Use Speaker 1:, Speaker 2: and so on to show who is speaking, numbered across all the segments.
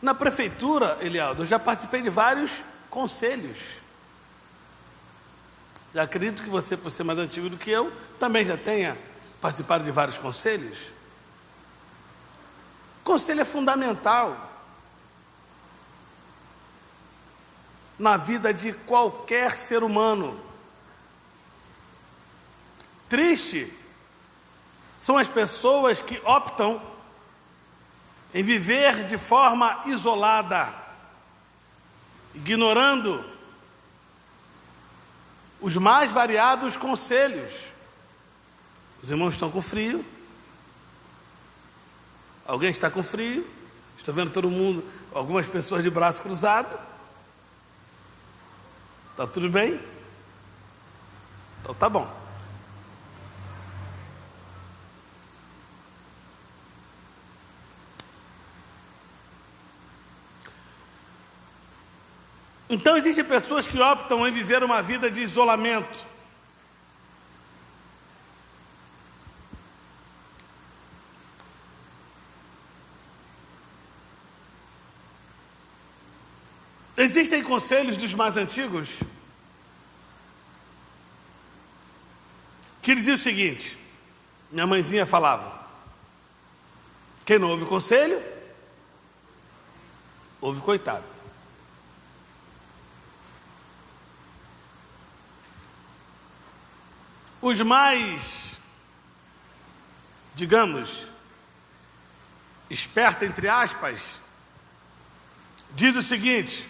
Speaker 1: Na prefeitura, Elialdo, eu já participei de vários conselhos. Já acredito que você, por ser mais antigo do que eu, também já tenha participado de vários conselhos. Conselho é fundamental na vida de qualquer ser humano. Triste são as pessoas que optam em viver de forma isolada, ignorando os mais variados conselhos. Os irmãos estão com frio. Alguém está com frio? Estou vendo todo mundo, algumas pessoas de braço cruzado. Está tudo bem? Então tá bom. Então existem pessoas que optam em viver uma vida de isolamento. Existem conselhos dos mais antigos que diziam o seguinte, minha mãezinha falava: quem não ouve conselho, ouve coitado. Os mais, digamos, espertos, entre aspas, diz o seguinte: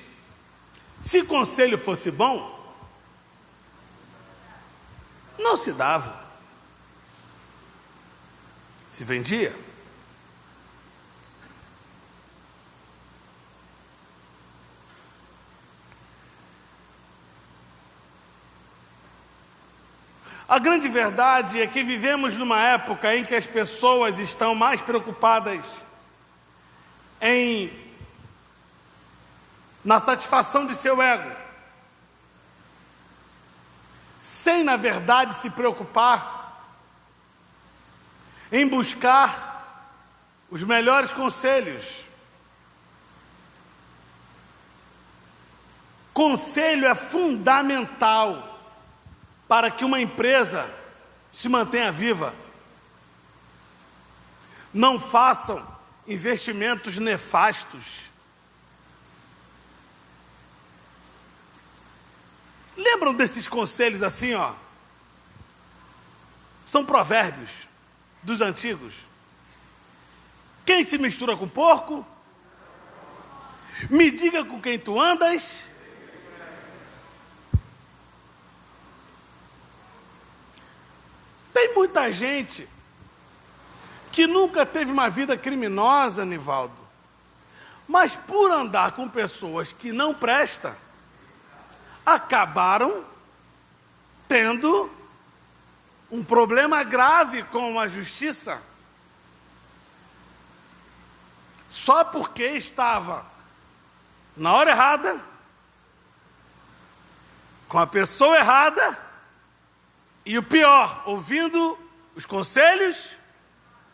Speaker 1: se conselho fosse bom, não se dava, se vendia. A grande verdade é que vivemos numa época em que as pessoas estão mais preocupadas na satisfação de seu ego, sem, na verdade, se preocupar em buscar os melhores conselhos. Conselho é fundamental para que uma empresa se mantenha viva. Não façam investimentos nefastos. Lembram desses conselhos assim, ó? São provérbios dos antigos. Quem se mistura com porco? Me diga com quem tu andas. Tem muita gente que nunca teve uma vida criminosa, Nivaldo, mas por andar com pessoas que não prestam, acabaram tendo um problema grave com a justiça, só porque estava na hora errada, com a pessoa errada, e o pior, ouvindo os conselhos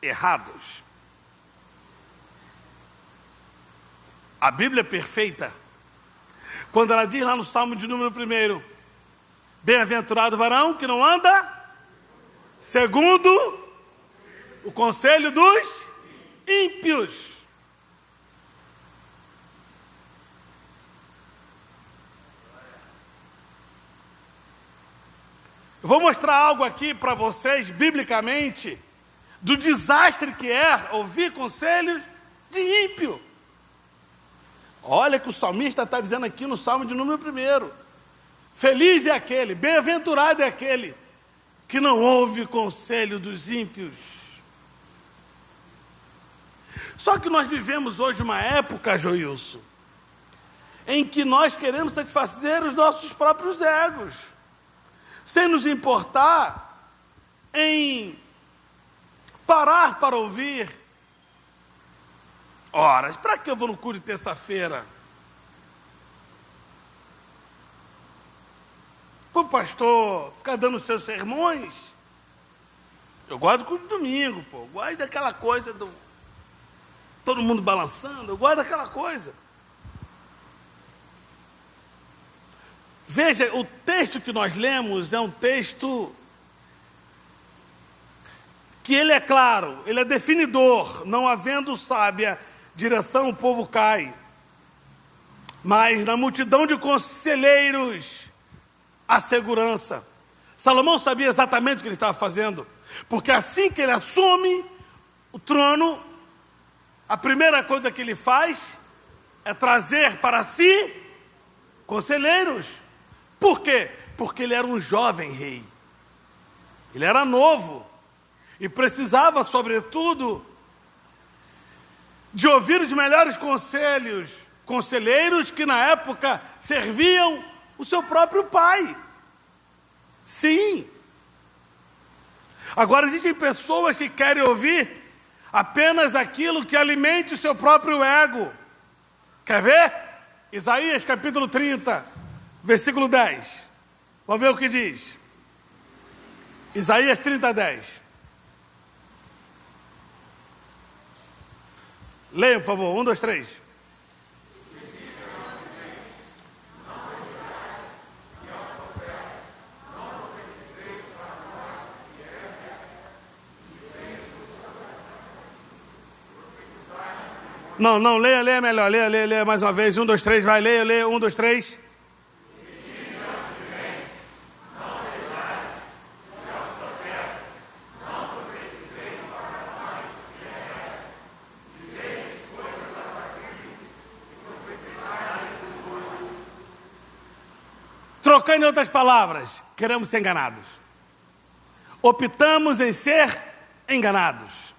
Speaker 1: errados. A Bíblia é perfeita quando ela diz lá no Salmo de número 1: bem-aventurado o varão que não anda segundo o conselho dos ímpios. Eu vou mostrar algo aqui para vocês, biblicamente, do desastre que é ouvir conselhos de ímpio. Olha que o salmista está dizendo aqui no Salmo de número 1: feliz é aquele, bem-aventurado é aquele que não ouve conselho dos ímpios. Só que nós vivemos hoje uma época, Joilson, em que nós queremos satisfazer os nossos próprios egos, sem nos importar em parar para ouvir. Ora, para que eu vou no culto de terça-feira? Para o pastor ficar dando seus sermões? Eu gosto do culto de domingo, pô. Eu gosto daquela coisa do... todo mundo balançando, eu gosto daquela coisa. Veja, o texto que nós lemos é um texto que ele é claro, ele é definidor, não havendo sábia direção, o povo cai. Mas na multidão de conselheiros, há segurança. Salomão sabia exatamente o que ele estava fazendo, porque assim que ele assume o trono, a primeira coisa que ele faz é trazer para si conselheiros. Por quê? Porque ele era um jovem rei. Ele era novo e precisava, sobretudo, de ouvir os melhores conselhos, conselheiros que na época serviam o seu próprio pai. Sim. Agora existem pessoas que querem ouvir apenas aquilo que alimente o seu próprio ego. Quer ver? Isaías capítulo 30, versículo 10. Vamos ver o que diz. Isaías 30, 10. Leia, por favor. 1, 2, 3. Não, leia melhor. Leia mais uma vez. 1, 2, 3, vai. Leia. 1, 2, 3. Trocando em outras palavras, queremos ser enganados. Optamos em ser enganados.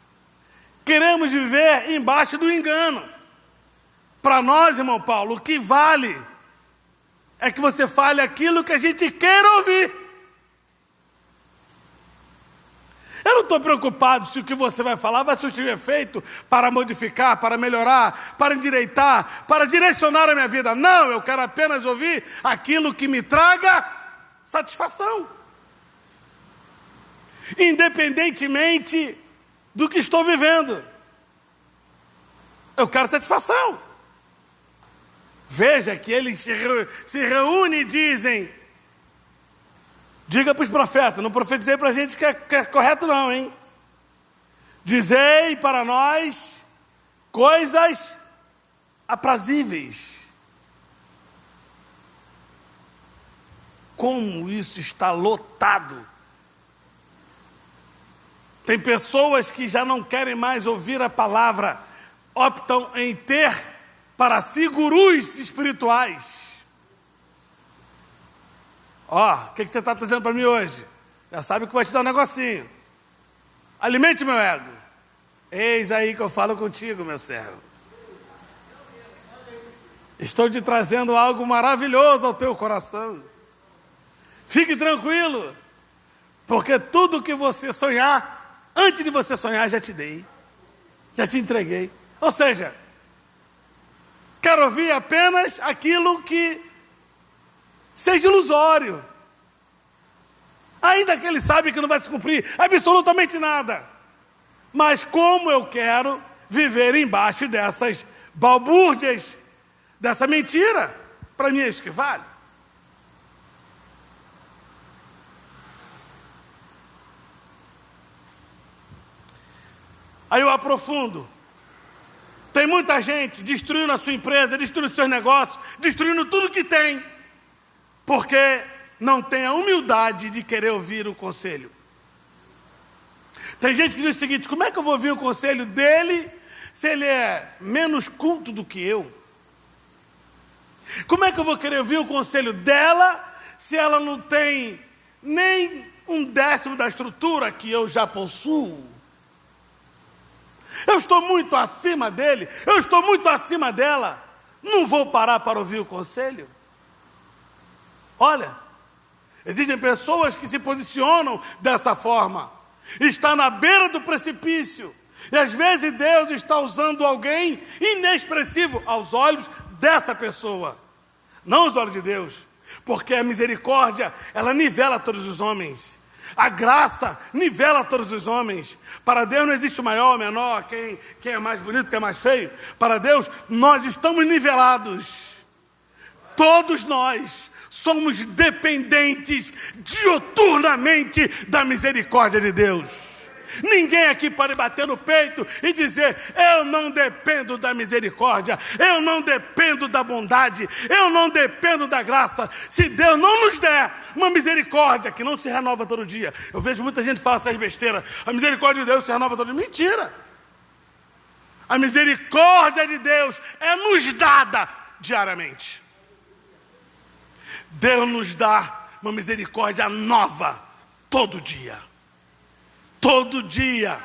Speaker 1: Queremos viver embaixo do engano. Para nós, irmão Paulo, o que vale é que você fale aquilo que a gente quer ouvir. Eu não estou preocupado se o que você vai falar vai surtir efeito para modificar, para melhorar, para endireitar, para direcionar a minha vida. Não, eu quero apenas ouvir aquilo que me traga satisfação. Independentemente do que estou vivendo. Eu quero satisfação. Veja que eles se reúnem e dizem: diga para os profetas, não profetizei para a gente que é correto não, hein? Dizei para nós coisas aprazíveis. Como isso está lotado. Tem pessoas que já não querem mais ouvir a palavra, optam em ter para si gurus espirituais. Ó, o que você está trazendo para mim hoje? Já sabe que vai te dar um negocinho. Alimente meu ego. Eis aí que eu falo contigo, meu servo. Estou te trazendo algo maravilhoso ao teu coração. Fique tranquilo, porque tudo que você sonhar, antes de você sonhar, já te dei. Já te entreguei. Ou seja, quero ouvir apenas aquilo que seja ilusório. Ainda que ele sabe que não vai se cumprir absolutamente nada. Mas como eu quero viver embaixo dessas balbúrdias, dessa mentira, para mim é isso que vale. Aí eu aprofundo. Tem muita gente destruindo a sua empresa, destruindo os seus negócios, destruindo tudo que tem, porque não tem a humildade de querer ouvir o conselho. Tem gente que diz o seguinte: como é que eu vou ouvir o conselho dele se ele é menos culto do que eu? Como é que eu vou querer ouvir o conselho dela se ela não tem nem 1/10 da estrutura que eu já possuo? Eu estou muito acima dele, eu estou muito acima dela. Não vou parar para ouvir o conselho? Olha, existem pessoas que se posicionam dessa forma. Está na beira do precipício. E às vezes Deus está usando alguém inexpressivo aos olhos dessa pessoa. Não aos olhos de Deus. Porque a misericórdia, ela nivela todos os homens. A graça nivela todos os homens. Para Deus não existe o maior ou menor, quem é mais bonito, quem é mais feio. Para Deus, nós estamos nivelados. Todos nós somos dependentes diuturnamente da misericórdia de Deus. Ninguém aqui pode bater no peito e dizer: eu não dependo da misericórdia, eu não dependo da bondade, eu não dependo da graça. Se Deus não nos der uma misericórdia que não se renova todo dia. Eu vejo muita gente falar essas besteiras: a misericórdia de Deus se renova todo dia. Mentira! A misericórdia de Deus é nos dada diariamente. Deus nos dá uma misericórdia nova todo dia. Todo dia,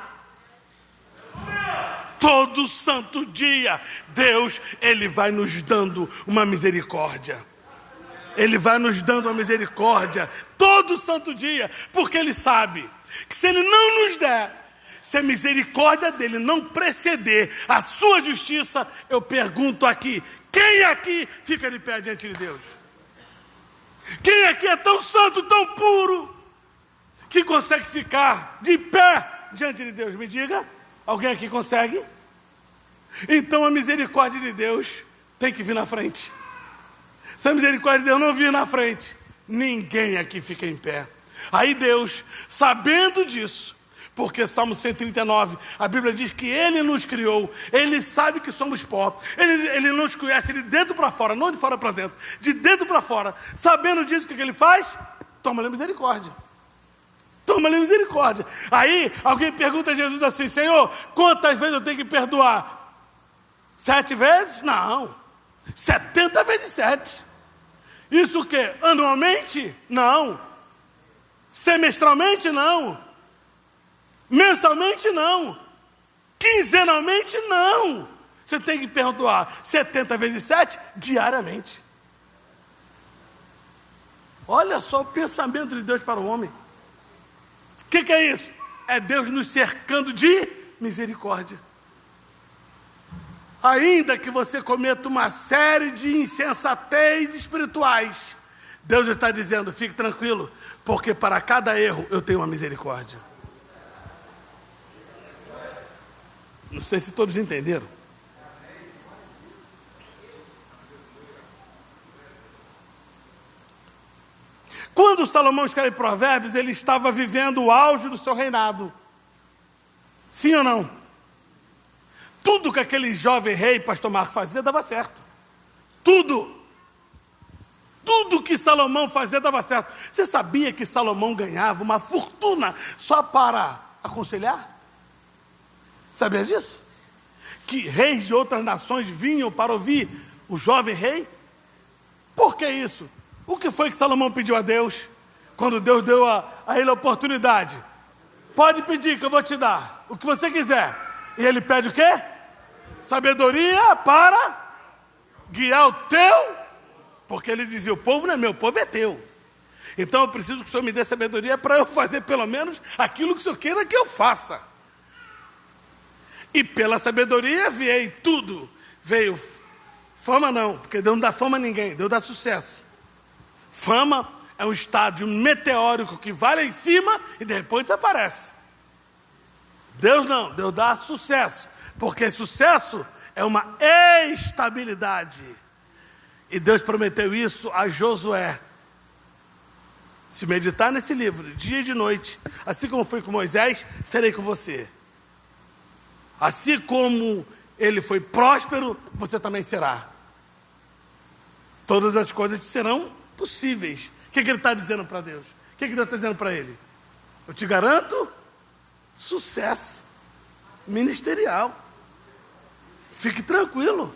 Speaker 1: todo santo dia, Deus, Ele vai nos dando uma misericórdia. Ele vai nos dando uma misericórdia todo santo dia, porque Ele sabe que se Ele não nos der, se a misericórdia dEle não preceder a sua justiça, eu pergunto aqui, quem aqui fica de pé diante de Deus? Quem aqui é tão santo, tão puro, que consegue ficar de pé diante de Deus? Me diga, alguém aqui consegue? Então a misericórdia de Deus tem que vir na frente. Se a misericórdia de Deus não vir na frente, ninguém aqui fica em pé. Aí Deus, sabendo disso, porque Salmo 139, a Bíblia diz que Ele nos criou, Ele sabe que somos pó, Ele nos conhece de dentro para fora, não de fora para dentro, de dentro para fora. Sabendo disso, o que Ele faz? Toma-lhe misericórdia. Toma-lhe misericórdia. Aí alguém pergunta a Jesus assim: Senhor, quantas vezes eu tenho que perdoar? 7 vezes? Não. 70 vezes 7. Isso o quê? Anualmente? Não. Semestralmente? Não. Mensalmente? Não. Quinzenalmente? Não. Você tem que perdoar 70 vezes 7 diariamente. Olha só o pensamento de Deus para o homem. O que é isso? É Deus nos cercando de misericórdia. Ainda que você cometa uma série de insensatez espirituais, Deus está dizendo: fique tranquilo, porque para cada erro eu tenho uma misericórdia. Não sei se todos entenderam. Quando Salomão escreve Provérbios, ele estava vivendo o auge do seu reinado. Sim ou não? Tudo que aquele jovem rei, pastor Marco, fazia, dava certo. Tudo. Tudo que Salomão fazia, dava certo. Você sabia que Salomão ganhava uma fortuna só para aconselhar? Sabia disso? Que reis de outras nações vinham para ouvir o jovem rei? Por que isso? O que foi que Salomão pediu a Deus, quando Deus deu a ele a oportunidade? Pode pedir que eu vou te dar, o que você quiser. E ele pede o quê? Sabedoria para guiar o teu, porque ele dizia: o povo não é meu, o povo é teu. Então eu preciso que o Senhor me dê sabedoria para eu fazer pelo menos aquilo que o Senhor queira que eu faça. E pela sabedoria veio tudo. Veio fama não, porque Deus não dá fama a ninguém, Deus dá sucesso. Fama é um estádio meteórico que vai lá em cima e depois desaparece. Deus não, Deus dá sucesso, porque sucesso é uma estabilidade. E Deus prometeu isso a Josué. Se meditar nesse livro, dia e de noite, assim como fui com Moisés, serei com você. Assim como ele foi próspero, você também será. Todas as coisas te serão possíveis. O que ele está dizendo para Deus? O que Deus está dizendo para ele? Eu te garanto sucesso ministerial. Fique tranquilo.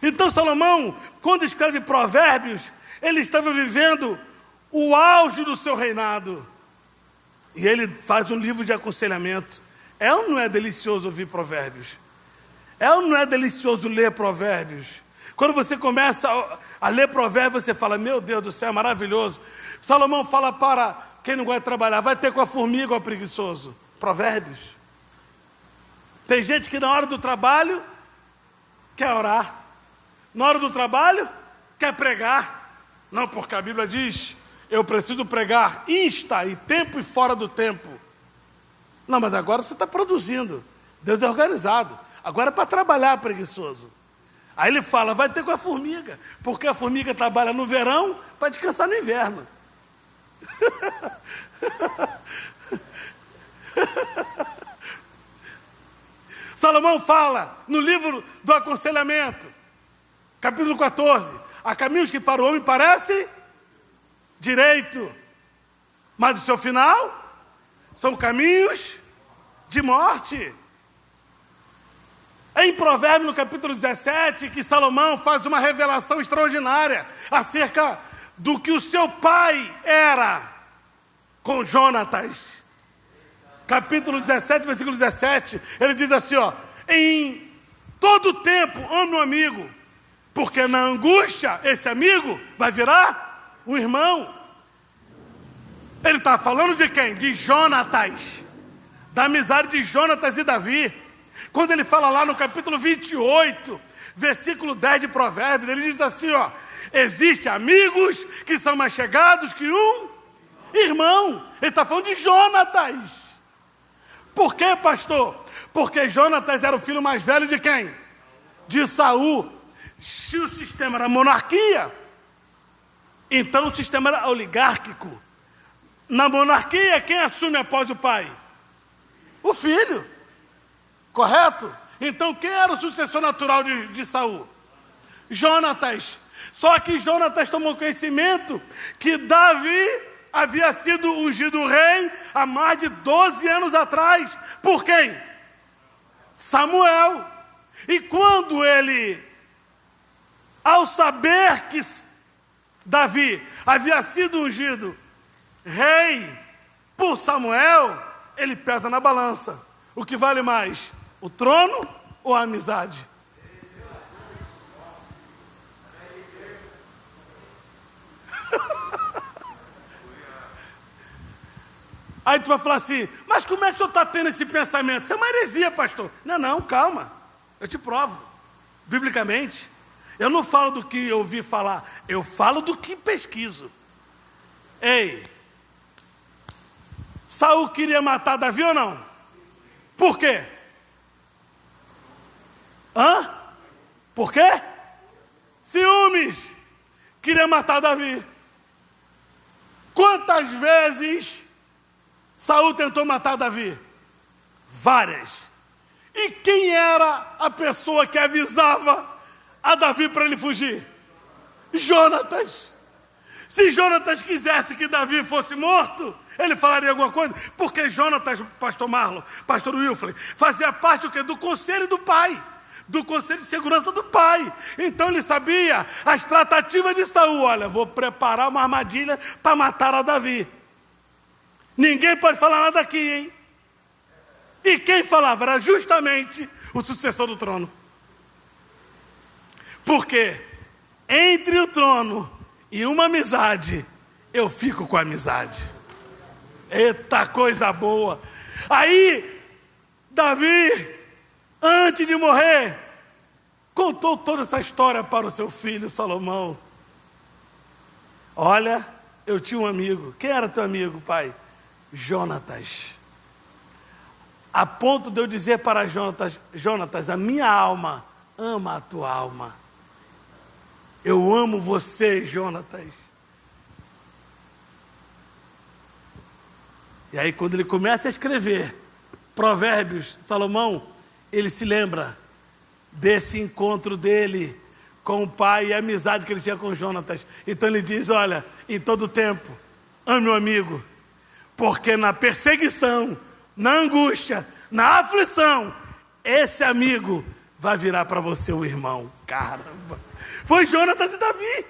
Speaker 1: Então Salomão, quando escreve Provérbios, ele estava vivendo o auge do seu reinado. E ele faz um livro de aconselhamento. É ou não é delicioso ouvir Provérbios? É ou não é delicioso ler Provérbios? Quando você começa a ler Provérbios, você fala: meu Deus do céu, é maravilhoso. Salomão fala para quem não gosta de trabalhar: vai ter com a formiga ou o preguiçoso. Provérbios. Tem gente que na hora do trabalho quer orar, na hora do trabalho quer pregar. Não, porque a Bíblia diz eu preciso pregar insta e tempo e fora do tempo. Não, mas agora você está produzindo. Deus é organizado. Agora é para trabalhar, preguiçoso. Aí ele fala, vai ter com a formiga, porque a formiga trabalha no verão para descansar no inverno. Salomão fala no livro do aconselhamento, capítulo 14, há caminhos que para o homem parece direito, mas o seu final são caminhos de morte. É em Provérbios, no capítulo 17, que Salomão faz uma revelação extraordinária acerca do que o seu pai era com Jonatas. Capítulo 17, versículo 17, ele diz assim, ó, em todo tempo ame um amigo, porque na angústia esse amigo vai virar um irmão. Ele está falando de quem? De Jonatas, da amizade de Jonatas e Davi. Quando ele fala lá no capítulo 28, versículo 10 de Provérbios, ele diz assim, ó, existem amigos que são mais chegados que um irmão. Ele está falando de Jonatas. Por quê, pastor? Porque Jonatas era o filho mais velho de quem? De Saul. Se o sistema era monarquia, então o sistema era oligárquico. Na monarquia, quem assume após o pai? O filho. Correto? Então, quem era o sucessor natural de Saul? Jonatas. Só que Jonatas tomou conhecimento que Davi havia sido ungido rei há mais de 12 anos atrás. Por quem? Samuel. E quando ele, ao saber que Davi havia sido ungido rei por Samuel, ele pesa na balança. O que vale mais? O trono ou a amizade? Aí tu vai falar assim, mas como é que o senhor está tendo esse pensamento? Isso é uma heresia, pastor. Não, calma. Eu te provo. Biblicamente. Eu não falo do que eu ouvi falar. Eu falo do que pesquiso. Ei. Saul queria matar Davi ou não? Por quê? Por quê? Ciúmes. Queria matar Davi. Quantas vezes Saul tentou matar Davi? Várias. E quem era a pessoa que avisava a Davi para ele fugir? Jonatas. Se Jonatas quisesse que Davi fosse morto, ele falaria alguma coisa? Porque Jonatas, pastor Marlon, pastor Wilfred, fazia parte do conselho do pai, do conselho de segurança do pai. Então ele sabia as tratativas de Saul. Olha, vou preparar uma armadilha para matar a Davi. Ninguém pode falar nada aqui, hein? E quem falava era justamente o sucessor do trono. Porque entre o trono e uma amizade, eu fico com a amizade. Eita coisa boa. Aí, Davi, antes de morrer, contou toda essa história para o seu filho Salomão. Olha, eu tinha um amigo. Quem era teu amigo, pai? Jonatas. A ponto de eu dizer para Jonatas, a minha alma ama a tua alma. Eu amo você, Jonatas. E aí, quando ele começa a escrever Provérbios, Salomão, ele se lembra desse encontro dele com o pai e a amizade que ele tinha com Jonatas. Então ele diz, olha, em todo tempo, ame o amigo, porque na perseguição, na angústia, na aflição, esse amigo vai virar para você o irmão. Caramba! Foi Jonatas e Davi.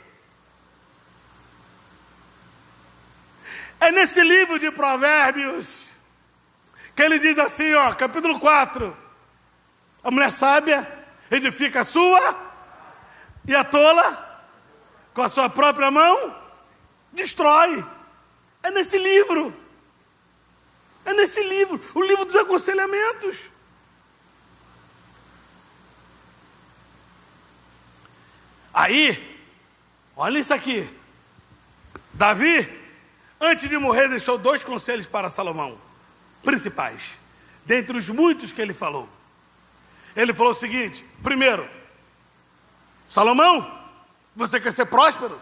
Speaker 1: É nesse livro de Provérbios que ele diz assim, ó, capítulo 4. A mulher sábia edifica a sua e a tola, com a sua própria mão, destrói. É nesse livro. É nesse livro, o livro dos aconselhamentos. Aí, olha isso aqui. Davi antes de morrer, deixou 2 conselhos para Salomão, principais, dentre os muitos que ele falou. Ele falou o seguinte: primeiro, Salomão, você quer ser próspero?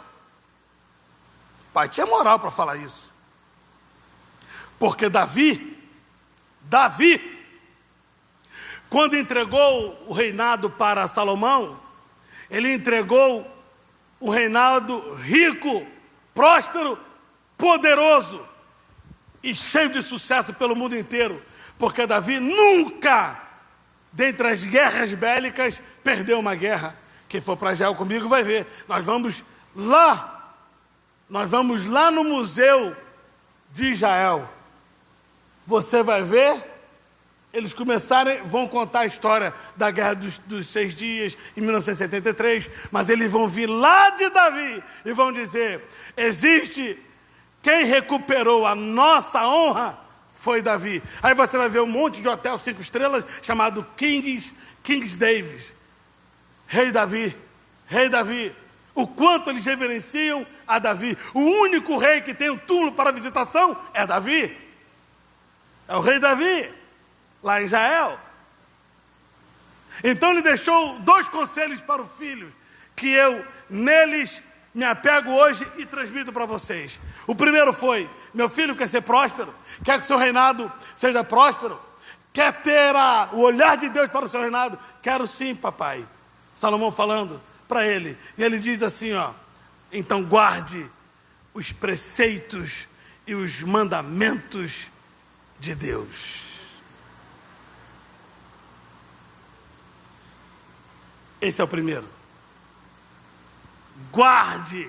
Speaker 1: O pai tinha moral para falar isso. Porque Davi, quando entregou o reinado para Salomão, ele entregou um reinado rico, próspero, poderoso e cheio de sucesso pelo mundo inteiro. Porque Davi nunca, dentre as guerras bélicas, perdeu uma guerra. Quem for para Israel comigo vai ver. Nós vamos lá no Museu de Israel. Você vai ver, eles vão contar a história da Guerra dos 6 Dias, em 1973, mas eles vão vir lá de Davi e vão dizer: existe quem recuperou a nossa honra, foi Davi. Aí você vai ver um monte de hotel 5 estrelas, chamado King's Davis. Rei Davi. O quanto eles reverenciam a Davi. O único rei que tem um túmulo para visitação é Davi. É o rei Davi, lá em Israel. Então ele deixou 2 conselhos para o filho, que eu neles me apego hoje e transmito para vocês. O primeiro foi: meu filho quer ser próspero? Quer que o seu reinado seja próspero? Quer ter o olhar de Deus para o seu reinado? Quero sim, papai. Salomão falando para ele. E ele diz assim, ó: então guarde os preceitos e os mandamentos de Deus. Esse é o primeiro. Guarde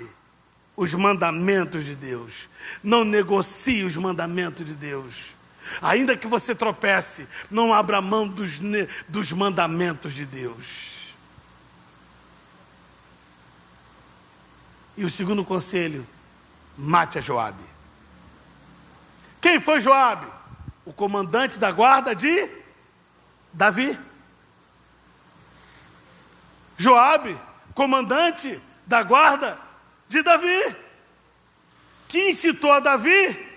Speaker 1: os mandamentos de Deus. Não negocie os mandamentos de Deus. Ainda que você tropece, não abra mão dos mandamentos de Deus. E o segundo conselho: mate a Joabe. Quem foi Joabe? O comandante da guarda de Davi. Joabe, comandante da guarda de Davi, que incitou a Davi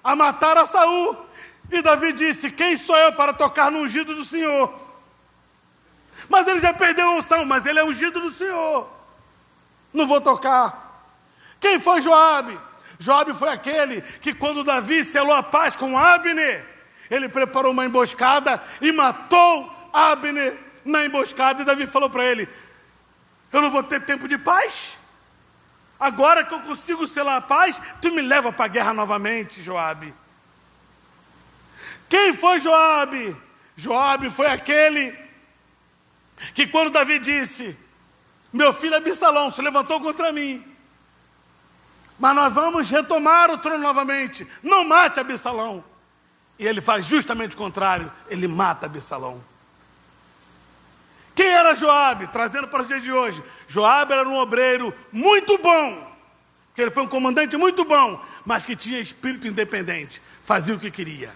Speaker 1: a matar a Saul. E Davi disse: quem sou eu para tocar no ungido do Senhor? Mas ele já perdeu a unção, mas ele é ungido do Senhor. Não vou tocar. Quem foi Joabe? Joabe foi aquele que, quando Davi selou a paz com Abner, ele preparou uma emboscada e matou Abner na emboscada. E Davi falou para ele: eu não vou ter tempo de paz? Agora que eu consigo selar a paz, tu me leva para a guerra novamente, Joabe. Quem foi Joabe? Joabe foi aquele que, quando Davi disse: meu filho Absalão se levantou contra mim, mas nós vamos retomar o trono novamente, não mate Absalão. E ele faz justamente o contrário, ele mata Absalão. Quem era Joabe? Trazendo para os dias de hoje, Joabe era um obreiro muito bom, porque ele foi um comandante muito bom, mas que tinha espírito independente, fazia o que queria.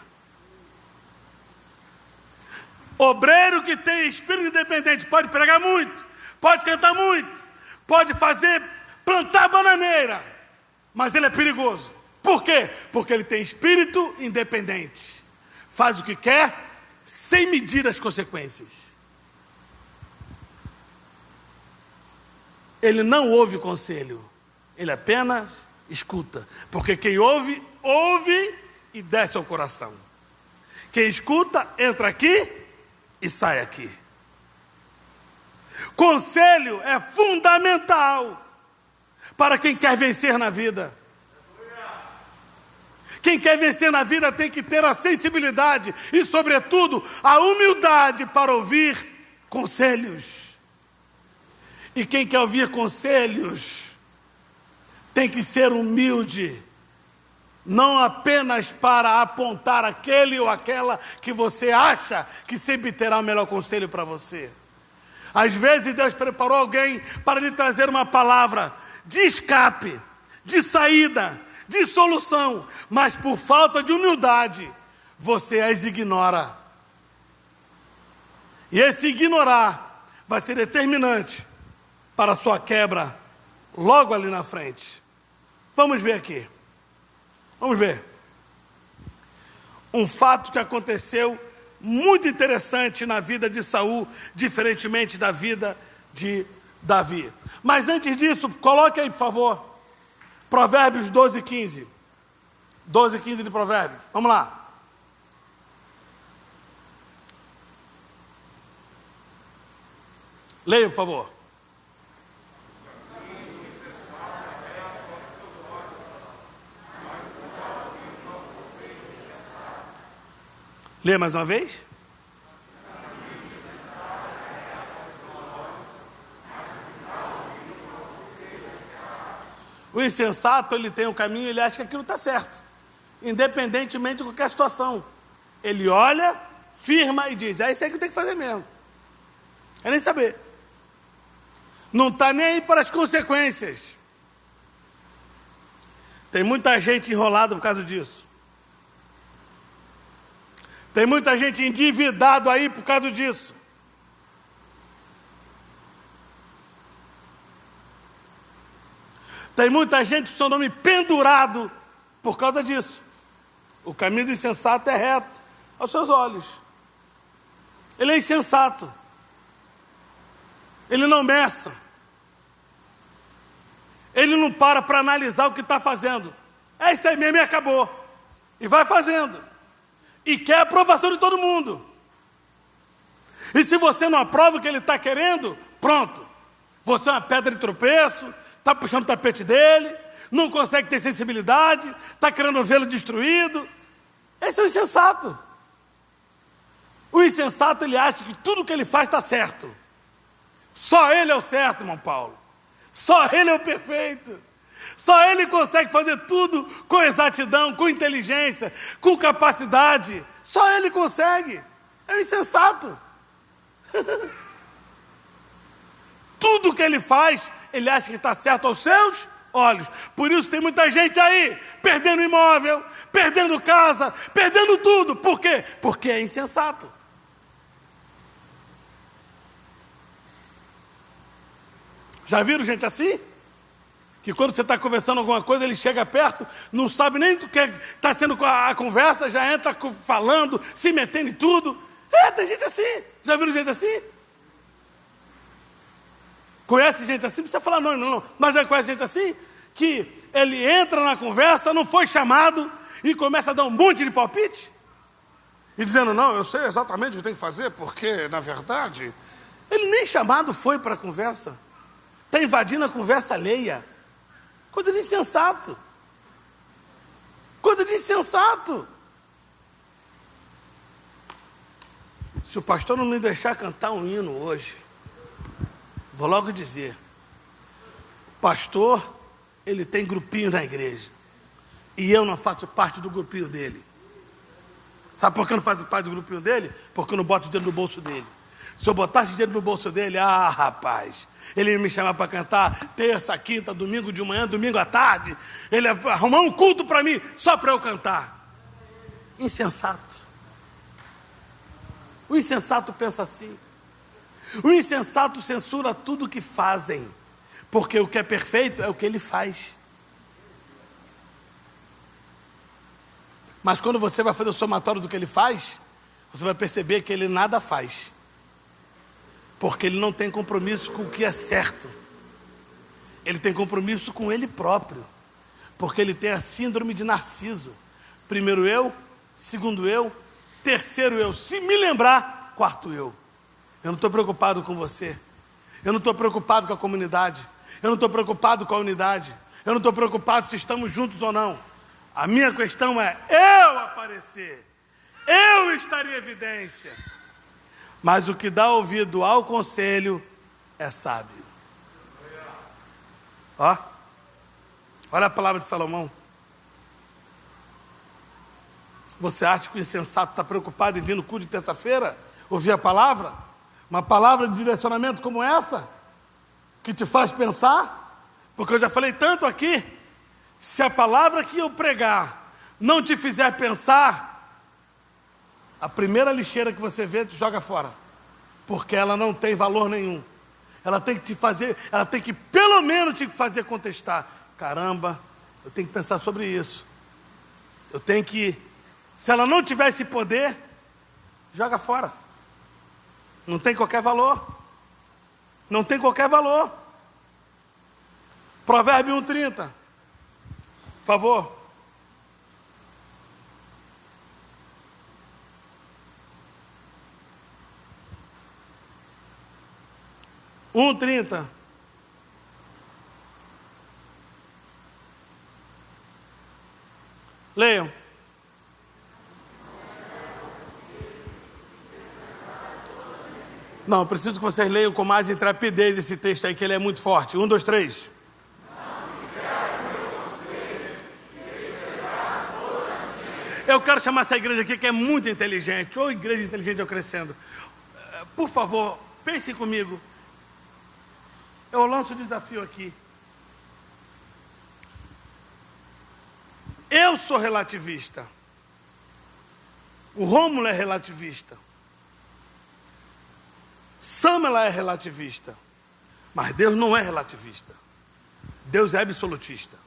Speaker 1: Obreiro que tem espírito independente pode pregar muito, pode cantar muito, pode plantar bananeira, mas ele é perigoso. Por quê? Porque ele tem espírito independente, faz o que quer sem medir as consequências. Ele não ouve conselho, ele apenas escuta, porque quem ouve, ouve e desce ao coração. Quem escuta, entra aqui e sai aqui. Conselho é fundamental para quem quer vencer na vida. Quem quer vencer na vida tem que ter a sensibilidade e, sobretudo, a humildade para ouvir conselhos. E quem quer ouvir conselhos tem que ser humilde, não apenas para apontar aquele ou aquela que você acha que sempre terá o melhor conselho para você. Às vezes Deus preparou alguém para lhe trazer uma palavra de escape, de saída, de solução, mas por falta de humildade, você as ignora. E esse ignorar vai ser determinante para a sua quebra logo ali na frente. Vamos ver aqui. Vamos ver. Um fato que aconteceu muito interessante na vida de Saul, diferentemente da vida de Davi. Mas antes disso, coloque aí, por favor, Provérbios 12, 15. 12, 15 de Provérbios. Vamos lá. Leia, por favor. Leia mais uma vez. O insensato, ele tem um caminho, ele acha que aquilo está certo, independentemente de qualquer situação. Ele olha, firma e diz, é isso aí que eu tenho que fazer mesmo. É nem saber. Não está nem aí para as consequências. Tem muita gente enrolada por causa disso. Tem muita gente endividado aí por causa disso. Tem muita gente com seu nome pendurado por causa disso. O caminho do insensato é reto aos seus olhos. Ele é insensato. Ele não meça. Ele não para analisar o que está fazendo. É isso aí mesmo e acabou. E vai fazendo. E quer a aprovação de todo mundo. E se você não aprova o que ele está querendo, pronto. Você é uma pedra de tropeço, está puxando o tapete dele, não consegue ter sensibilidade, está querendo vê-lo destruído. Esse é o insensato. O insensato, ele acha que tudo que ele faz está certo. Só ele é o certo, irmão Paulo. Só ele é o perfeito. Só ele consegue fazer tudo com exatidão, com inteligência, com capacidade. Só ele consegue. É um insensato. Tudo que ele faz, ele acha que está certo aos seus olhos. Por isso tem muita gente aí perdendo imóvel, perdendo casa, perdendo tudo. Por quê? Porque é insensato. Já viram gente assim? Que quando você está conversando alguma coisa, ele chega perto, não sabe nem do que está sendo a conversa, já entra falando, se metendo em tudo. Tem gente assim. Já viram gente assim? Conhece gente assim? Não precisa falar não. Mas já conhece gente assim? Que ele entra na conversa, não foi chamado, e começa a dar um monte de palpite? E dizendo, não, eu sei exatamente o que eu tenho que fazer, porque, na verdade, ele nem chamado foi para a conversa. Está invadindo a conversa alheia. Coisa de insensato. Coisa de insensato. Se o pastor não me deixar cantar um hino hoje, vou logo dizer, pastor, ele tem grupinho na igreja. E eu não faço parte do grupinho dele. Sabe por que eu não faço parte do grupinho dele? Porque eu não boto o dedo no bolso dele. Se eu botasse dinheiro no bolso dele, rapaz, ele ia me chamar para cantar terça, quinta, domingo de manhã, domingo à tarde. Ele ia arrumar um culto para mim, só para eu cantar. Insensato. O insensato pensa assim. O insensato censura tudo que fazem, porque o que é perfeito é o que ele faz. Mas quando você vai fazer o somatório do que ele faz, você vai perceber que ele nada faz. Porque ele não tem compromisso com o que é certo. Ele tem compromisso com ele próprio. Porque ele tem a síndrome de Narciso. Primeiro eu, segundo eu, terceiro eu. Se me lembrar, quarto eu. Eu não estou preocupado com você. Eu não estou preocupado com a comunidade. Eu não estou preocupado com a unidade. Eu não estou preocupado se estamos juntos ou não. A minha questão é eu aparecer. Eu estar em evidência. Mas o que dá ouvido ao conselho é sábio. Olha a palavra de Salomão. Você acha que o insensato está preocupado em vir no culto de terça-feira? Ouvir a palavra? Uma palavra de direcionamento como essa? Que te faz pensar? Porque eu já falei tanto aqui. Se a palavra que eu pregar não te fizer pensar, a primeira lixeira que você vê, te joga fora. Porque ela não tem valor nenhum. Ela tem que te fazer, ela tem que pelo menos te fazer contestar. Caramba, eu tenho que pensar sobre isso. Eu tenho que, se ela não tiver esse poder, joga fora. Não tem qualquer valor. Não tem qualquer valor. Provérbio 1:30. Por favor. (1:30). Leiam. Não, preciso que vocês leiam com mais intrepidez esse texto aí, que ele é muito forte. 1, 2, 3. Eu quero chamar essa igreja aqui que é muito inteligente. Ô, igreja inteligente, eu crescendo. Por favor, pensem comigo. Eu lanço o desafio aqui. Eu sou relativista. O Rômulo é relativista. Samela é relativista. Mas Deus não é relativista. Deus é absolutista.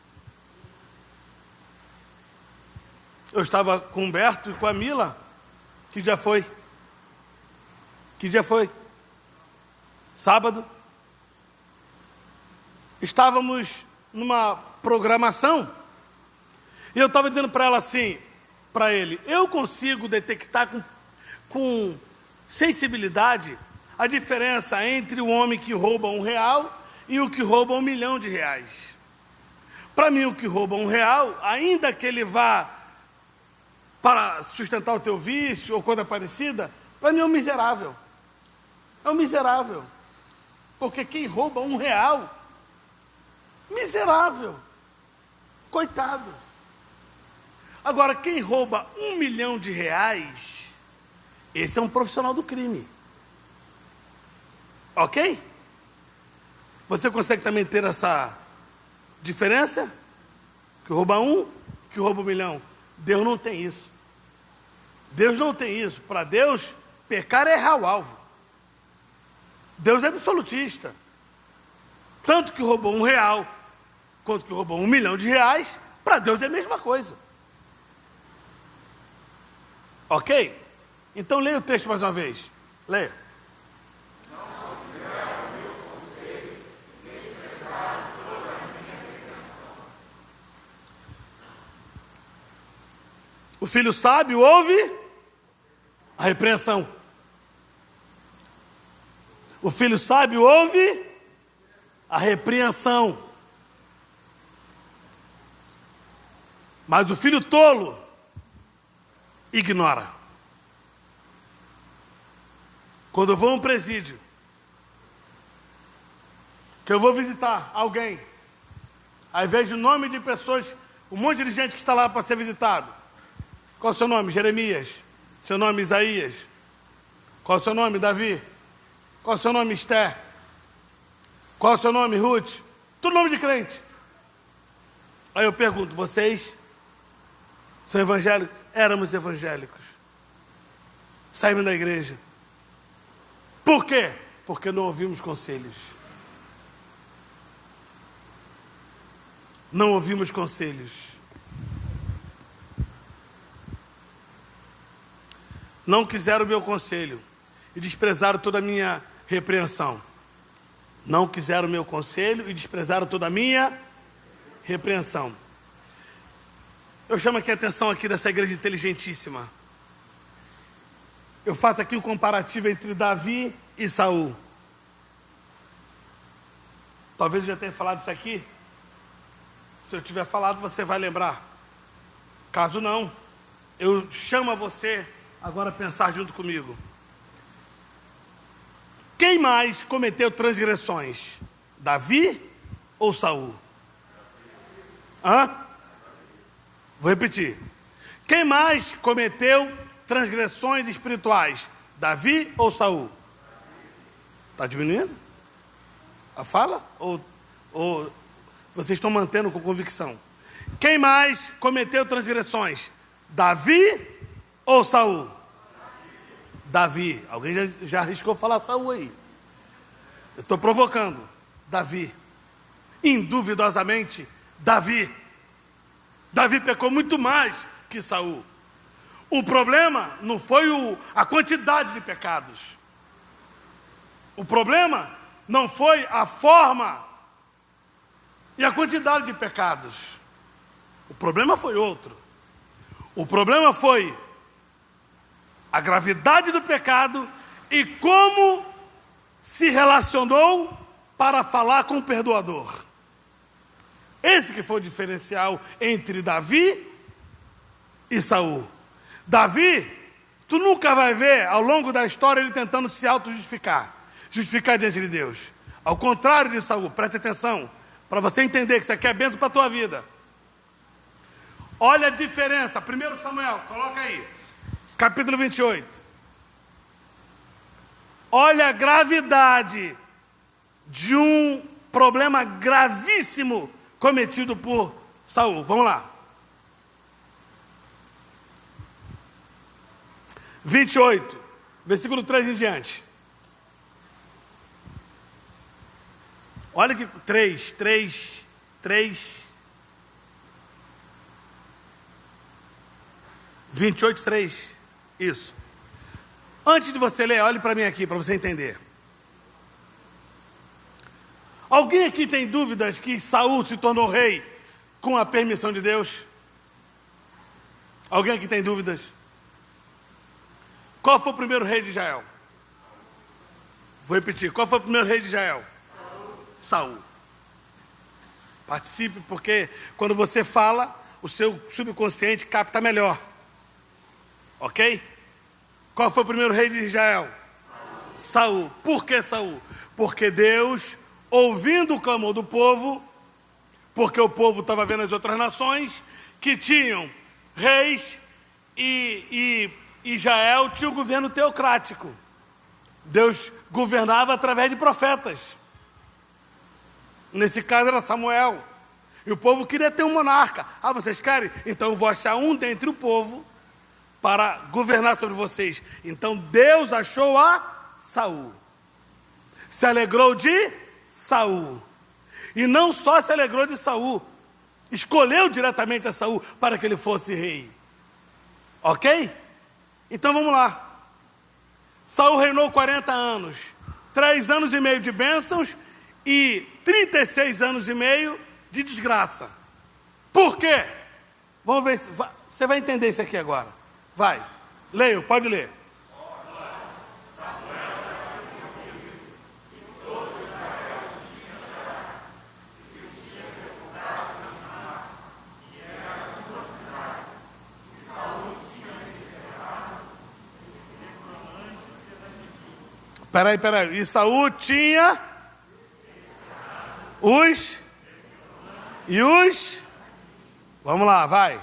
Speaker 1: Eu estava com o Humberto e com a Mila. Que dia foi? Que dia foi? Sábado. Estávamos numa programação. E eu estava dizendo para ela assim, para ele, eu consigo detectar com sensibilidade a diferença entre o homem que rouba R$1 e o que rouba R$1 milhão. Para mim, o que rouba R$1, ainda que ele vá para sustentar o teu vício ou coisa parecida, para mim é um miserável. É um miserável. Porque quem rouba R$1, miserável. Coitado. Agora, quem rouba R$1 milhão, esse é um profissional do crime. Ok? Você consegue também ter essa diferença? Que rouba que rouba R$1 milhão. Deus não tem isso. Deus não tem isso. Para Deus, pecar é errar o alvo. Deus é absolutista. Tanto que roubou R$1, quanto que roubou R$1 milhão, para Deus é a mesma coisa. Ok? Então leia o texto mais uma vez. Leia. O filho sábio ouve a repreensão. O filho sábio ouve a repreensão. Mas o filho tolo ignora. Quando eu vou a um presídio, que eu vou visitar alguém, aí vejo o nome de pessoas, um monte de gente que está lá para ser visitado. Qual é o seu nome? Jeremias. Seu nome, Isaías. Qual é o seu nome, Davi? Qual é o seu nome, Esther? Qual é o seu nome, Ruth? Tudo nome de crente. Aí eu pergunto, vocês são evangélicos? Éramos evangélicos. Saímos da igreja. Por quê? Porque não ouvimos conselhos. Não ouvimos conselhos. Não quiseram o meu conselho e desprezaram toda a minha repreensão. Não quiseram o meu conselho e desprezaram toda a minha repreensão. Eu chamo aqui a atenção aqui dessa igreja inteligentíssima. Eu faço aqui um comparativo entre Davi e Saul. Talvez eu já tenha falado isso aqui. Se eu tiver falado, você vai lembrar. Caso não, eu chamo a você agora a pensar junto comigo. Quem mais cometeu transgressões? Davi ou Saul? Vou repetir. Quem mais cometeu transgressões espirituais? Davi ou Saul? Está diminuindo a fala? Ou vocês estão mantendo com convicção? Quem mais cometeu transgressões? Davi ou Saul? Davi. Alguém já arriscou falar Saul aí? Eu estou provocando. Davi. Induvidosamente, Davi. Davi pecou muito mais que Saul. O problema não foi a quantidade de pecados. O problema não foi a forma e a quantidade de pecados. O problema foi outro. O problema foi a gravidade do pecado e como se relacionou para falar com o perdoador. Esse que foi o diferencial entre Davi e Saul. Davi, tu nunca vai ver ao longo da história ele tentando se auto-justificar, justificar diante de Deus. Ao contrário de Saul, preste atenção, para você entender que isso aqui é bênção para a tua vida. Olha a diferença, 1 Samuel, coloca aí, capítulo 28. Olha a gravidade de um problema gravíssimo cometido por Saul. Vamos lá. 28, versículo 3 em diante. Olha que 3. 28, 3. Isso. Antes de você ler, olhe para mim aqui, para você entender. Alguém aqui tem dúvidas que Saul se tornou rei com a permissão de Deus? Alguém aqui tem dúvidas? Qual foi o primeiro rei de Israel? Vou repetir. Qual foi o primeiro rei de Israel? Saul. Participe, porque quando você fala, o seu subconsciente capta melhor. Ok? Qual foi o primeiro rei de Israel? Saul. Por que Saul? Porque Deus, ouvindo o clamor do povo, porque o povo estava vendo as outras nações que tinham reis e Israel tinha um governo teocrático. Deus governava através de profetas. Nesse caso era Samuel. E o povo queria ter um monarca. Ah, vocês querem? Então eu vou achar um dentre o povo para governar sobre vocês. Então Deus achou a Saul. Se alegrou de Saul. E não só se alegrou de Saul, escolheu diretamente a Saul para que ele fosse rei. Ok? Então vamos lá. Saul reinou 40 anos, 3 anos e meio de bênçãos e 36 anos e meio de desgraça. Por quê? Vamos ver, você vai entender isso aqui agora. Vai, leia, pode ler. Peraí. E Saul tinha os... Vamos lá, vai.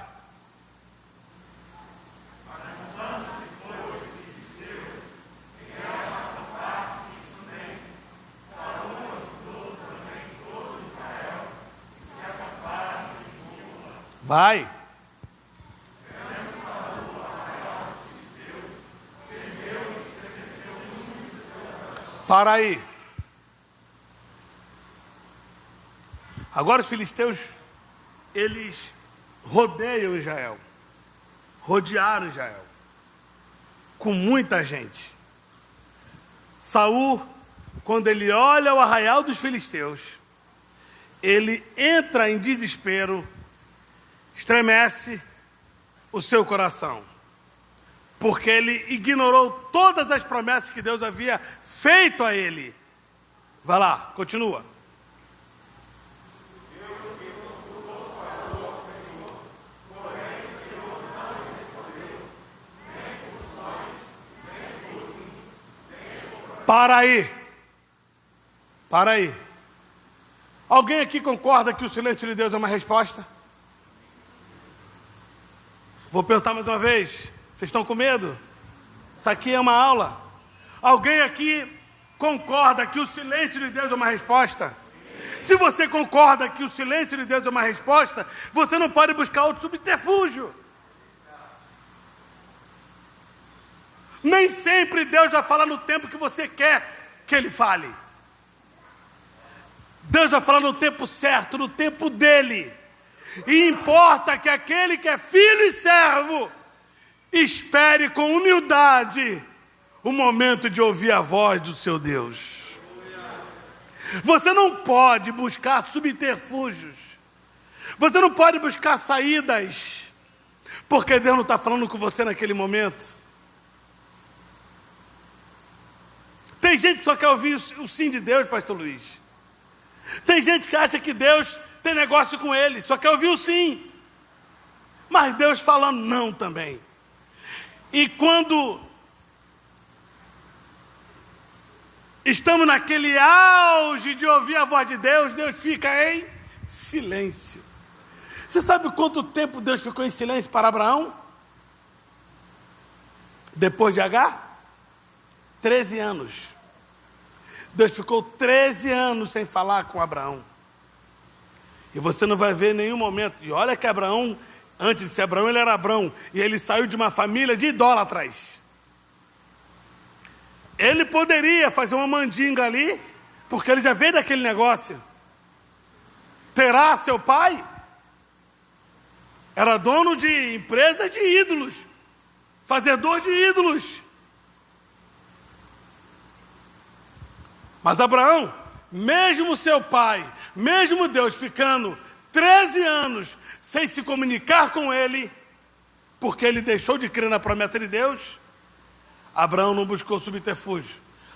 Speaker 1: Vai. Para aí. Agora os filisteus, eles rodeiam Israel. Rodearam Israel. Com muita gente. Saul, quando ele olha o arraial dos filisteus, ele entra em desespero, estremece o seu coração. Porque ele ignorou todas as promessas que Deus havia feito a ele. Vai lá, continua. Para aí. Alguém aqui concorda que o silêncio de Deus é uma resposta? Vou perguntar mais uma vez. Vocês estão com medo? Isso aqui é uma aula. Alguém aqui concorda que o silêncio de Deus é uma resposta? Se você concorda que o silêncio de Deus é uma resposta, você não pode buscar outro subterfúgio. Nem sempre Deus vai falar no tempo que você quer que Ele fale. Deus vai falar no tempo certo, no tempo dEle. E importa que aquele que é filho e servo espere com humildade o momento de ouvir a voz do seu Deus. Você não pode buscar subterfúgios. Você não pode buscar saídas, porque Deus não está falando com você naquele momento. Tem gente que só quer ouvir o sim de Deus, pastor Luiz. Tem gente que acha que Deus tem negócio com ele, só quer ouvir o sim. Mas Deus falando não também. E quando estamos naquele auge de ouvir a voz de Deus, Deus fica em silêncio. Você sabe quanto tempo Deus ficou em silêncio para Abraão? Depois de Agar? 13 anos. Deus ficou 13 anos sem falar com Abraão. E você não vai ver em nenhum momento. E olha que Abraão, antes de ser Abraão, ele era Abrão. E ele saiu de uma família de idólatras. Ele poderia fazer uma mandinga ali, porque ele já veio daquele negócio. Terá seu pai? Era dono de empresas de ídolos. Fazedor de ídolos. Mas Abraão, mesmo seu pai, mesmo Deus ficando 13 anos sem se comunicar com ele, porque ele deixou de crer na promessa de Deus, Abraão não buscou subterfúgio.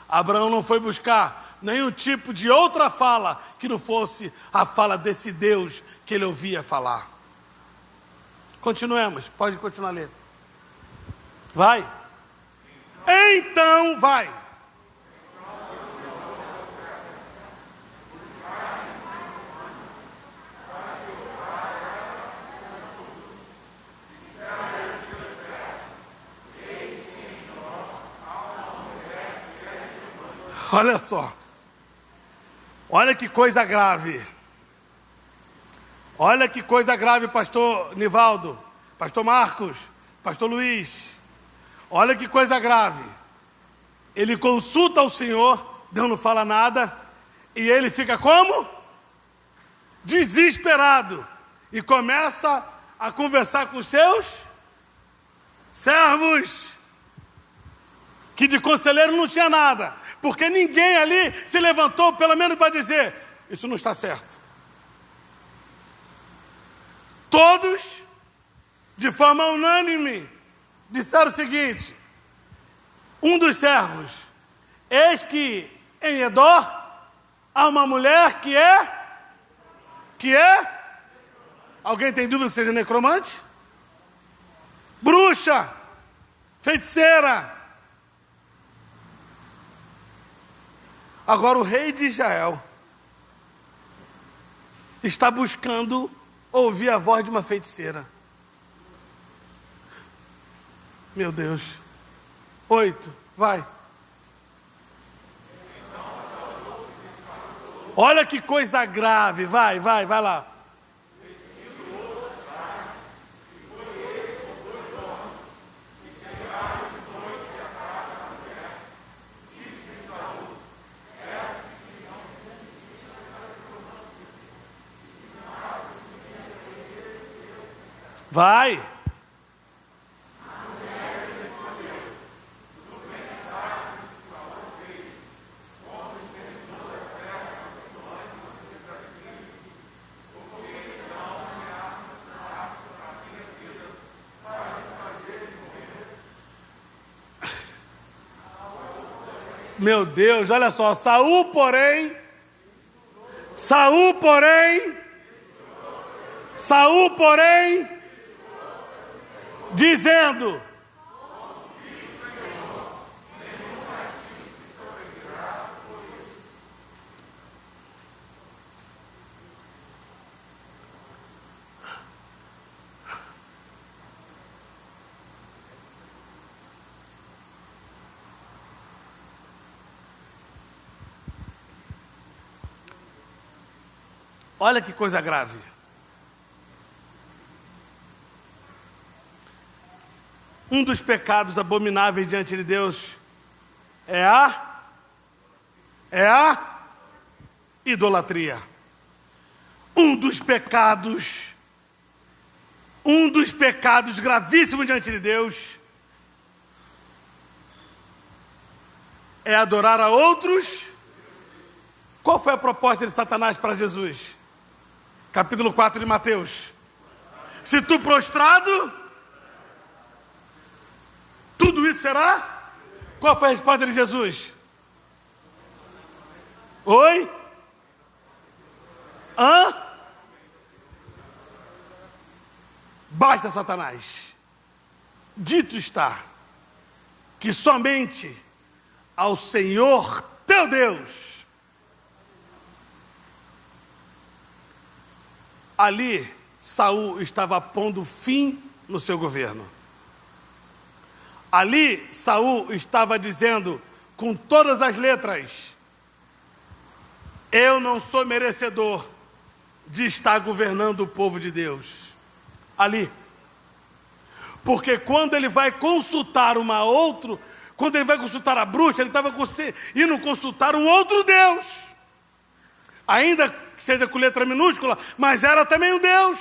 Speaker 1: Abraão não foi buscar nenhum tipo de outra fala que não fosse a fala desse Deus que ele ouvia falar. Continuemos, pode continuar lendo. Vai. Então vai. Olha só, olha que coisa grave, olha que coisa grave, pastor Nivaldo, pastor Marcos, pastor Luiz, olha que coisa grave. Ele consulta o Senhor, Deus não fala nada, e ele fica como? Desesperado, e começa a conversar com os seus servos, que de conselheiro não tinha nada, porque ninguém ali se levantou, pelo menos para dizer, isso não está certo. Todos, de forma unânime, disseram o seguinte, um dos servos, eis que em Edor há uma mulher que é, alguém tem dúvida que seja necromante? Bruxa, feiticeira. Agora o rei de Israel está buscando ouvir a voz de uma feiticeira. Meu Deus. 8, vai. Olha que coisa grave, vai lá. Vai. Meu Deus, olha só, Saul, porém, dizendo, olha que coisa grave. Um dos pecados abomináveis diante de Deus é a idolatria. Um dos pecados Um dos pecados gravíssimos diante de Deus é adorar a outros. Qual foi a proposta de Satanás para Jesus? Capítulo 4 de Mateus. Se tu prostrado, tudo isso será? Qual foi a resposta de Jesus? Oi? Hã? Basta, Satanás. Dito está que somente ao Senhor teu Deus. Ali, Saul estava pondo fim no seu governo. Ali, Saul estava dizendo com todas as letras: eu não sou merecedor de estar governando o povo de Deus. Ali. Porque quando ele vai consultar quando ele vai consultar a bruxa, ele estava indo consultar um outro Deus. Ainda que seja com letra minúscula, mas era também um Deus.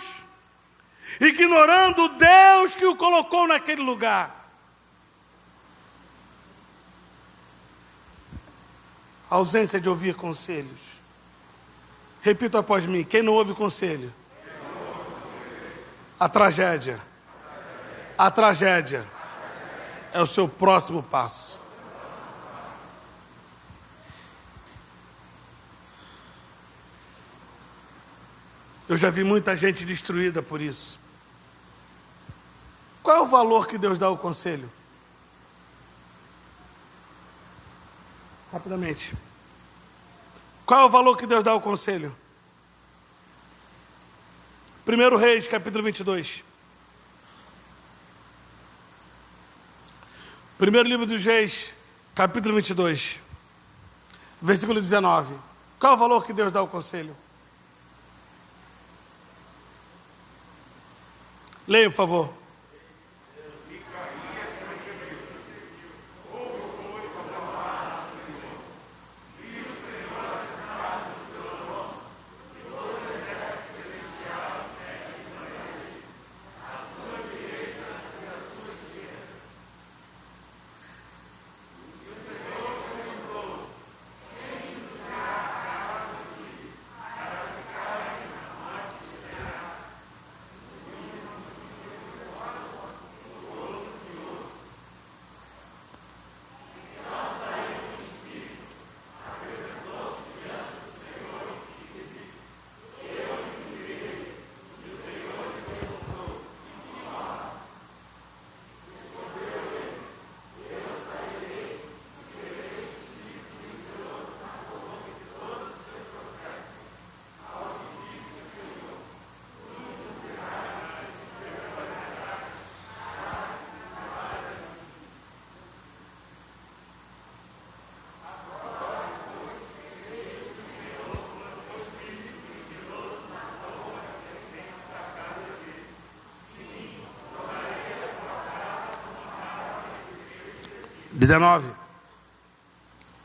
Speaker 1: Ignorando o Deus que o colocou naquele lugar. A ausência de ouvir conselhos. Repita após mim: quem não ouve conselho? A tragédia é o seu próximo passo. Eu já vi muita gente destruída por isso. Qual é o valor que Deus dá ao conselho? Rapidamente. Qual é o valor que Deus dá ao conselho? 1 Reis, capítulo 22. Primeiro livro dos Reis, capítulo 22, versículo 19. Qual é o valor que Deus dá ao conselho? Leia, por favor.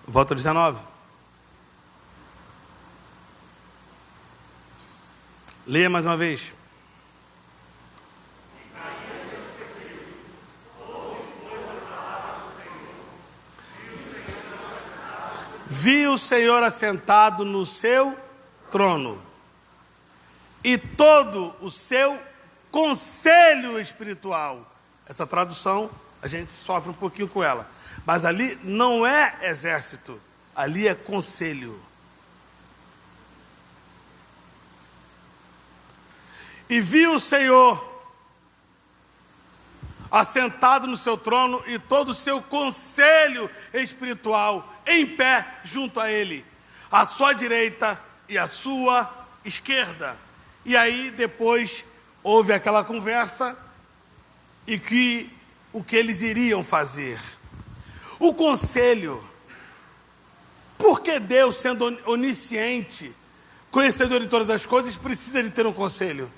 Speaker 1: Volta 19. Leia mais uma vez. Vi o Senhor assentado no seu trono e todo o seu conselho espiritual. Essa tradução a gente sofre um pouquinho com ela. Mas ali não é exército, ali é conselho. E viu o Senhor assentado no seu trono e todo o seu conselho espiritual em pé junto a ele, à sua direita e à sua esquerda. E aí depois houve aquela conversa e o que eles iriam fazer. O conselho, por que Deus, sendo onisciente, conhecedor de todas as coisas, precisa de ter um conselho?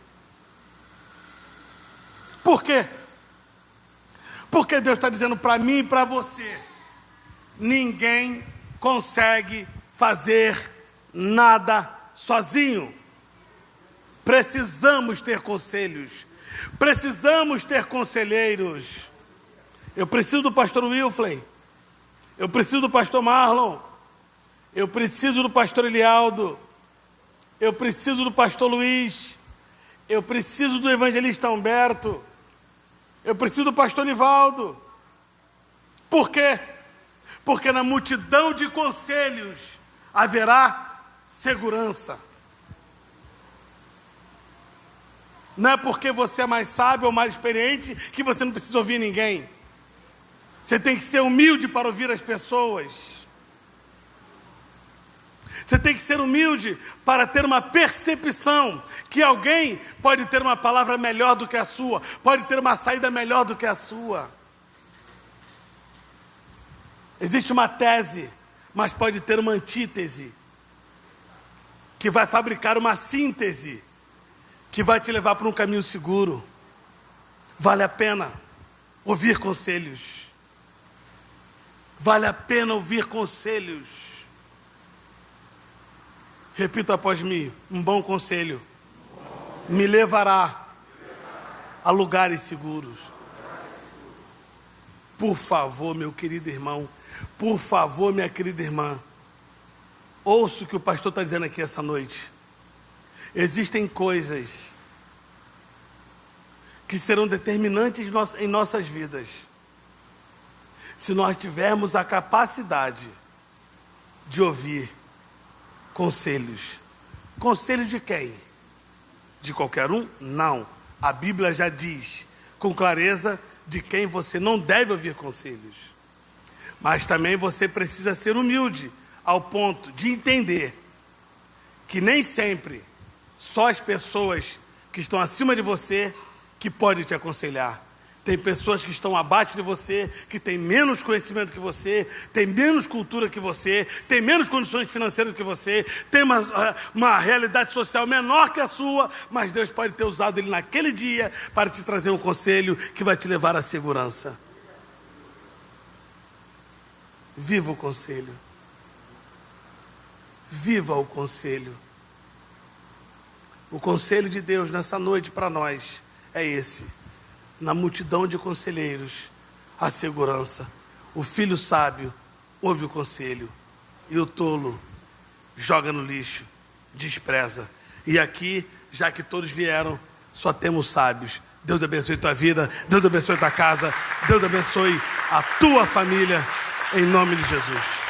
Speaker 1: Por quê? Porque Deus está dizendo para mim e para você: ninguém consegue fazer nada sozinho. Precisamos ter conselhos. Precisamos ter conselheiros. Eu preciso do pastor Wilfley. Eu preciso do pastor Marlon. Eu preciso do pastor Elialdo. Eu preciso do pastor Luiz. Eu preciso do evangelista Humberto. Eu preciso do pastor Nivaldo. Por quê? Porque na multidão de conselhos haverá segurança. Não é porque você é mais sábio ou mais experiente que você não precisa ouvir ninguém. Você tem que ser humilde para ouvir as pessoas. Você tem que ser humilde para ter uma percepção que alguém pode ter uma palavra melhor do que a sua, pode ter uma saída melhor do que a sua. Existe uma tese, mas pode ter uma antítese, que vai fabricar uma síntese, que vai te levar para um caminho seguro. Vale a pena ouvir conselhos. Vale a pena ouvir conselhos. Repita após mim: um bom conselho me levará a lugares seguros. Por favor, meu querido irmão, por favor, minha querida irmã, ouça o que o pastor está dizendo aqui essa noite. Existem coisas que serão determinantes em nossas vidas, se nós tivermos a capacidade de ouvir conselhos. Conselhos de quem? De qualquer um? Não. A Bíblia já diz com clareza de quem você não deve ouvir conselhos. Mas também você precisa ser humilde ao ponto de entender que nem sempre só as pessoas que estão acima de você que podem te aconselhar. Tem pessoas que estão abaixo de você, que têm menos conhecimento que você, têm menos cultura que você, têm menos condições financeiras que você, têm uma realidade social menor que a sua, mas Deus pode ter usado ele naquele dia para te trazer um conselho que vai te levar à segurança. Viva o conselho. Viva o conselho. O conselho de Deus nessa noite para nós é esse. Na multidão de conselheiros, a segurança. O filho sábio ouve o conselho e o tolo joga no lixo, despreza. E aqui, já que todos vieram, só temos sábios. Deus abençoe tua vida, Deus abençoe tua casa, Deus abençoe a tua família, em nome de Jesus.